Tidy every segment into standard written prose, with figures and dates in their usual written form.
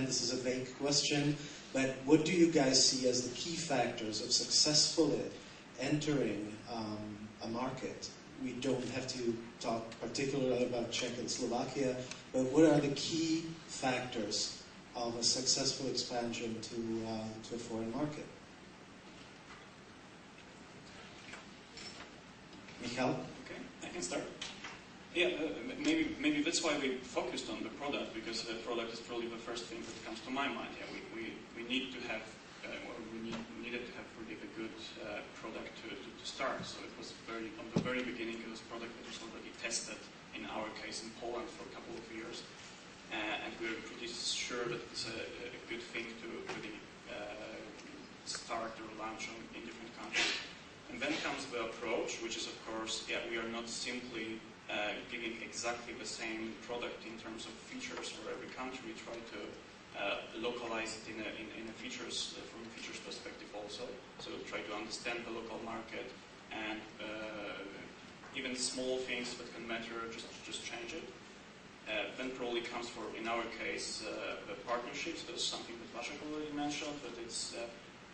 This is a vague question, but what do you guys see as the key factors of successfully entering a market? We don't have to talk particularly about Czech and Slovakia, but what are the key factors of a successful expansion to a foreign market? Michal? Okay, I can start. Yeah, maybe that's why we focused on the product, because the product is probably the first thing that comes to my mind. Yeah, we need to have, or we needed to have really a good product to start. So it was from the very beginning, it was a product that was already tested, in our case in Poland, for a couple of years. And we're pretty sure that it's a good thing to really start or launch in different countries. And then comes the approach, which is, of course, yeah, we are not simply giving exactly the same product in terms of features for every country. We try to localize it in a features, from a features perspective also. So try to understand the local market, and even small things that can matter, just change it. Then probably comes for, in our case, the partnerships. That's something that Leszek already mentioned, but it's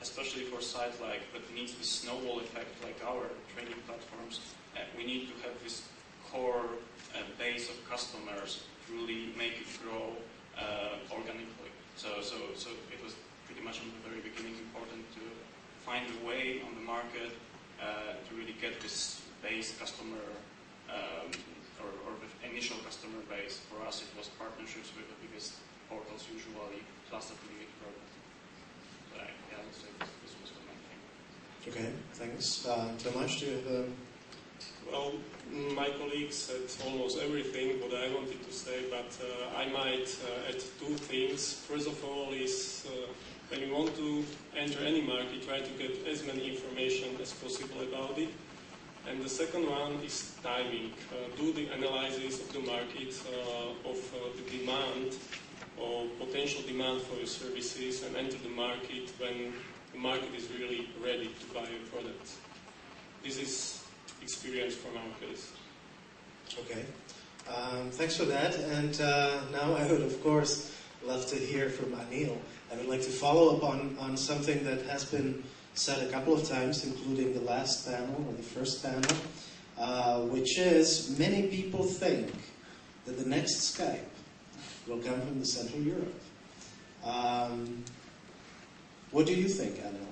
especially for sites like that needs this snowball effect, like our training platforms. We need to have this core base of customers to really make it grow organically. So it was pretty much from the very beginning important to find a way on the market to really get this base customer or the initial customer base. For us, it was partnerships with the biggest portals usually, plus the affiliate program. So yeah, I would say this was the main thing. Okay, thanks. Tomáš, do you have Well, my colleagues said almost everything what I wanted to say, but I might add two things. First of all is when you want to enter any market, try to get as many information as possible about it. And the second one is timing. Do the analysis of the market, of the demand or potential demand for your services, and enter the market when the market is really ready to buy your product. This is experience from our case. Okay, thanks for that. And now I would, of course, love to hear from Anil. I would like to follow up on something that has been said a couple of times, including the last panel or the first panel, which is many people think that the next Skype will come from the Central Europe. What do you think, Anil?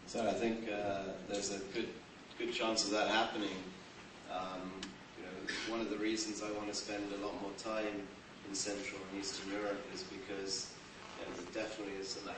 So I think there's a good chance of that happening. One of the reasons I want to spend a lot more time in Central and Eastern Europe is because there definitely is an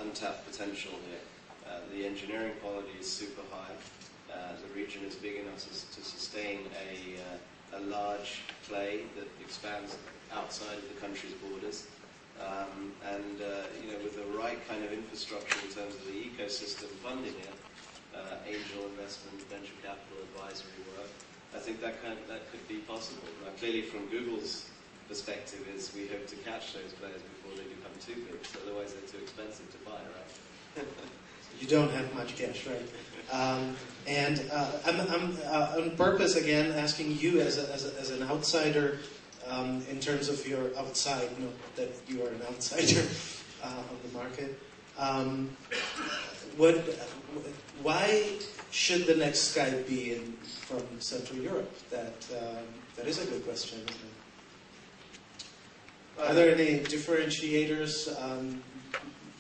untapped potential here. The engineering quality is super high. The region is big enough to sustain a large play that expands outside of the country's borders. With the right kind of infrastructure in terms of the ecosystem funding it, angel investment, venture capital, advisory work, I think that could be possible. Now, clearly, from Google's perspective, is we hope to catch those players before they become too big. So otherwise, they're too expensive to buy, right? You don't have much cash, right? And I'm on purpose again asking you as an outsider. In terms of your outside, not that you are an outsider of the market, why should the next Skype be from Central Europe? That is a good question, isn't it? Are there any differentiators,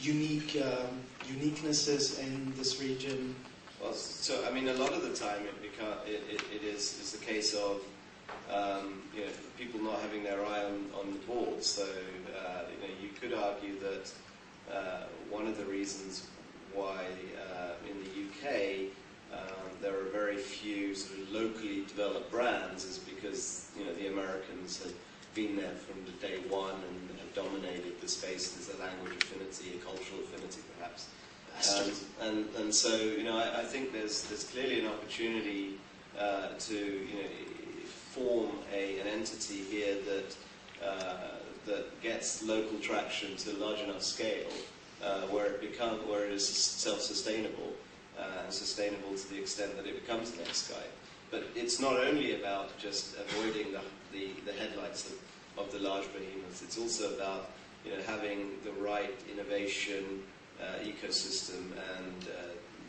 uniquenesses in this region? Well, so I mean, a lot of the time it is the case of people not having their eye on the ball. So you could argue that one of the reasons why in the UK there are very few sort of locally developed brands is because the Americans have been there from the day one and have dominated the space. There's a language affinity, a cultural affinity, perhaps. And so I think there's clearly an opportunity to form an entity here that gets local traction to large enough scale where it is self-sustainable and sustainable to the extent that it becomes the next Skype. But it's not only about just avoiding the headlights. of the large behemoths. It's also about having the right innovation ecosystem and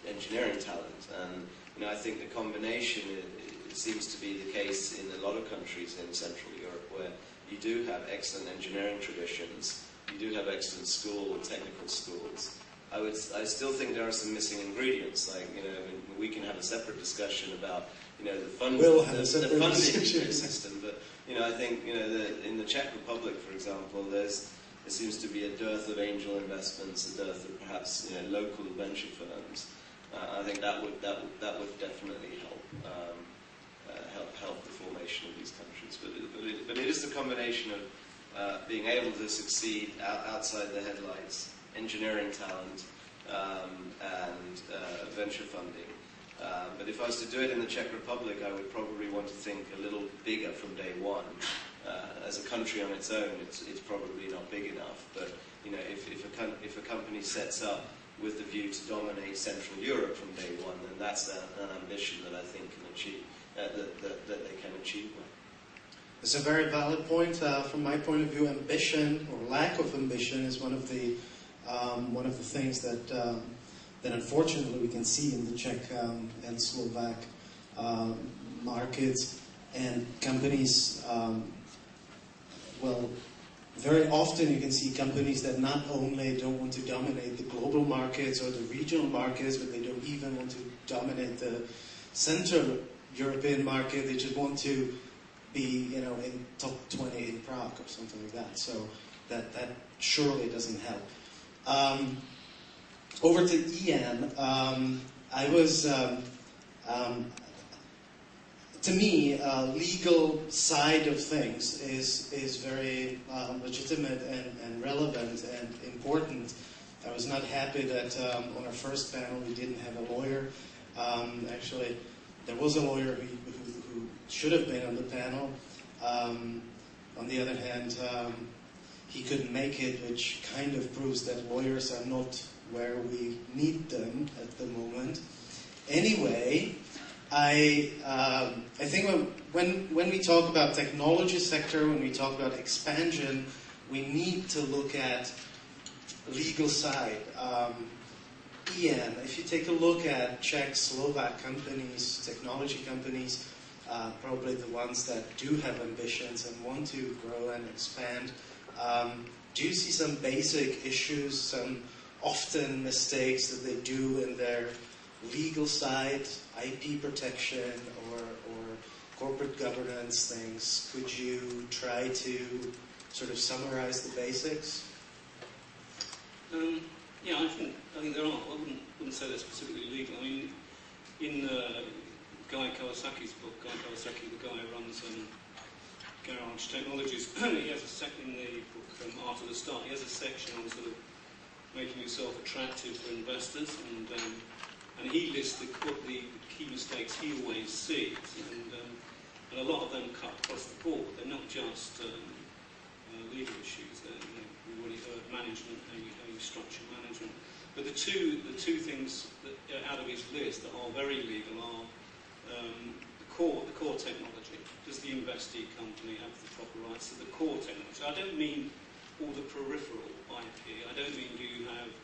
engineering talent. And I think the combination it seems to be the case in a lot of countries in Central Europe, where you do have excellent engineering traditions, you do have excellent technical schools. I still think there are some missing ingredients. Like we can have a separate discussion about the funding ecosystem. But I think in the Czech Republic, for example, there seems to be a dearth of angel investments, a dearth of perhaps local venture firms. I think that would definitely help the formation of these countries. But it is the combination of being able to succeed outside the headlights, engineering talent, and venture funding. But if I was to do it in the Czech Republic, I would probably want to think a little bigger from day one. As a country on its own, it's probably not big enough. But if a company sets up with the view to dominate Central Europe from day one, then that's an ambition that I think can achieve that they can achieve. It's a very valid point. From my point of view, ambition or lack of ambition is one of the things that unfortunately we can see in the Czech and Slovak markets and companies. Well, very often you can see companies that not only don't want to dominate the global markets or the regional markets, but they don't even want to dominate the Central European market. They just want to be, in top 20 in Prague or something like that. So that surely doesn't help. Over to EM. I was, to me, legal side of things is very legitimate and relevant and important. I was not happy that on our first panel we didn't have a lawyer. Actually, there was a lawyer who should have been on the panel. On the other hand, he couldn't make it, which kind of proves that lawyers are not where we need them at the moment. Anyway, I think when we talk about technology sector, when we talk about expansion, we need to look at legal side. EM, if you take a look at Czech, Slovak companies, technology companies, probably the ones that do have ambitions and want to grow and expand, do you see some basic issues, some often mistakes that they do in their legal side, IP protection or corporate governance things? Could you try to sort of summarize the basics? Yeah, I think there are. I wouldn't say they're specifically legal. I mean, in Guy Kawasaki's book, Guy Kawasaki, the guy who runs Garage Technologies, he has in the book After the Start, he has a section on sort of making yourself attractive for investors, and he lists the key mistakes he always sees, and a lot of them cut across the board. They're not just legal issues. We've already heard management, how you structure management. But the two things that out of his list that are very legal are the core technology. Does the investee company have the proper rights to the core technology? I don't mean all the peripheral IP. I don't mean do you have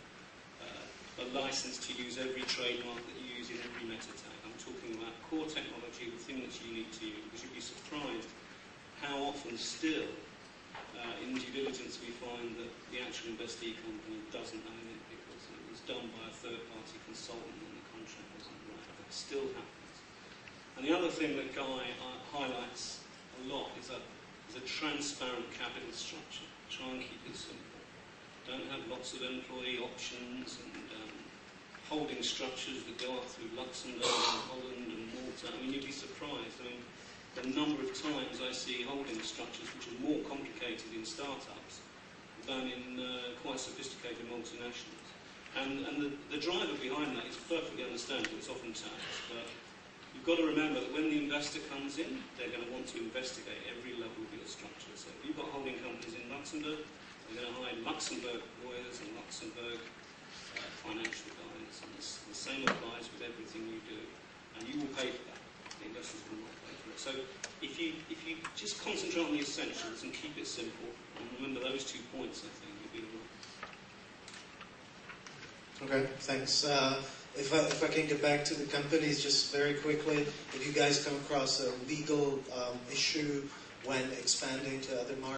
a license to use every trademark that you use in every meta tag. I'm talking about core technology, the thing that's unique to you, because you'd be surprised how often still in due diligence we find that the actual investee company doesn't own it because it was done by a third-party consultant and the contract wasn't right. That still happens. And the other thing that Guy highlights a lot is a transparent capital structure. Try and keep it simple. Don't have lots of employee options and holding structures that go up through Luxembourg and Holland and Malta. I mean, you'd be surprised. I mean, the number of times I see holding structures which are more complicated in startups than in quite sophisticated multinationals. And the driver behind that is perfectly understandable. It's often tax, but you've got to remember that when the investor comes in, they're going to want to investigate every level of your structure. So if you've got holding companies in Luxembourg, they're going to hire Luxembourg lawyers and Luxembourg financial guys. And the same applies with everything you do. And you will pay for that. the investors will not pay for it. So if you just concentrate on the essentials and keep it simple, and remember those 2 points, I think you'll be all right. Okay, thanks. If I can get back to the companies just very quickly, if you guys come across a legal issue when expanding to other markets,